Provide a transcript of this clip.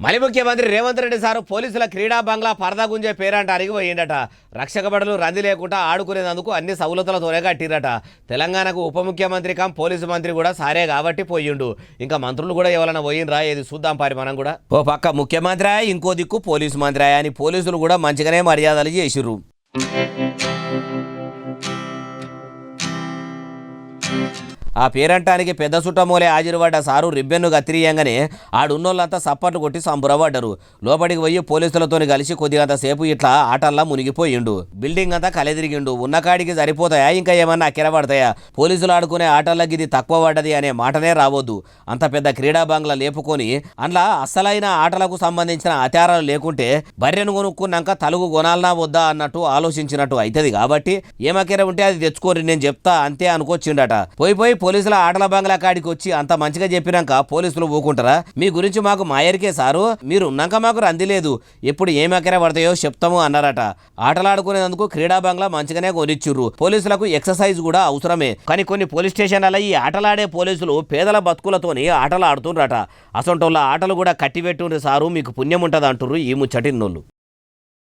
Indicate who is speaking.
Speaker 1: మలి ముఖ్యమంత్రి రేవంత్ రెడ్డి సారు పోలీసుల క్రీడా బంగ్లా పరదా గుంజే పేరంట అరిగిపోయిందట. రక్షక బడులు రంది లేకుండా ఆడుకునేందుకు అన్ని సౌలతులతోనే కట్టిరట. తెలంగాణకు ఉప ముఖ్యమంత్రి కం పోలీసు మంత్రి కూడా సారే కాబట్టి పోయిండు. ఇంకా మంత్రులు కూడా ఎవరైనా పోయినరా ఏది చూద్దాం పారి మనం కూడా. ఓ పక్క ముఖ్యమంత్రి ఇంకో దిక్కు పోలీసు మంత్రి అని పోలీసులు కూడా మంచిగానే మర్యాదలు చేసిర్రు. ఆ పేరంటానికి పెద్ద సుట్టమూలే హాజరుపడ్డ సారు రిబ్బెన్ను కత్తిరియంగానే ఆడున్నోళ్ళంతా సప్పట్లు కొట్టి సంబురపడ్డారు. లోపలికి పోయి పోలీసులతో కలిసి కొద్దిగంత సేపు ఇట్లా ఆటల్లా మునిగిపోయిండు. బిల్డింగ్ అంతా కలెదిరిగిండు. ఉన్న కాడికి సరిపోతాయా ఇంకా ఏమన్నా అక్కెరపడతాయా? పోలీసులు ఆడుకునే ఆటల్లోకి ఇది తక్కువ పడ్డది అనే మాటనే రావద్దు. అంత పెద్ద క్రీడా బంగ్లా లేపుకొని అందులో అసలైన ఆటలకు సంబంధించిన ఆచారాలు లేకుంటే బర్రెను కొనుక్కున్నాక తలుగు కొనాలనా వద్దా అన్నట్టు ఆలోచించినట్టు అవుతుంది. కాబట్టి ఏమకెర ఉంటే అది తెచ్చుకోరి నేను చెప్తా అంతే అనుకొచ్చిండట. పోయి పోలీసుల ఆటల బంగ్లా కాడికి వచ్చి అంత మంచిగా చెప్పినాక పోలీసులు ఊకుంటారా? మీ గురించి మాకు మాయరికే సారు, మీరు ఉన్నాక మాకు రంది లేదు, ఎప్పుడు ఏం ఎకర పడతాయో చెప్తాము అన్నారట. ఆటలాడుకునేందుకు క్రీడా బంగ్లా మంచిగానే కొనిచ్చుర్రు. పోలీసులకు ఎక్సర్సైజ్ కూడా అవసరమే. కానీ కొన్ని పోలీస్ స్టేషన్లలో ఈ ఆటలాడే పోలీసులు పేదల బతుకులతోని ఆటలు ఆడుతుండ్రట. అసొంటోళ్ళ ఆటలు కూడా కట్టిపెట్టుండ్రు సారు, మీకు పుణ్యం ఉంటుంది అంటుర్రు ఈ ముచ్చటిన్నోళ్ళు.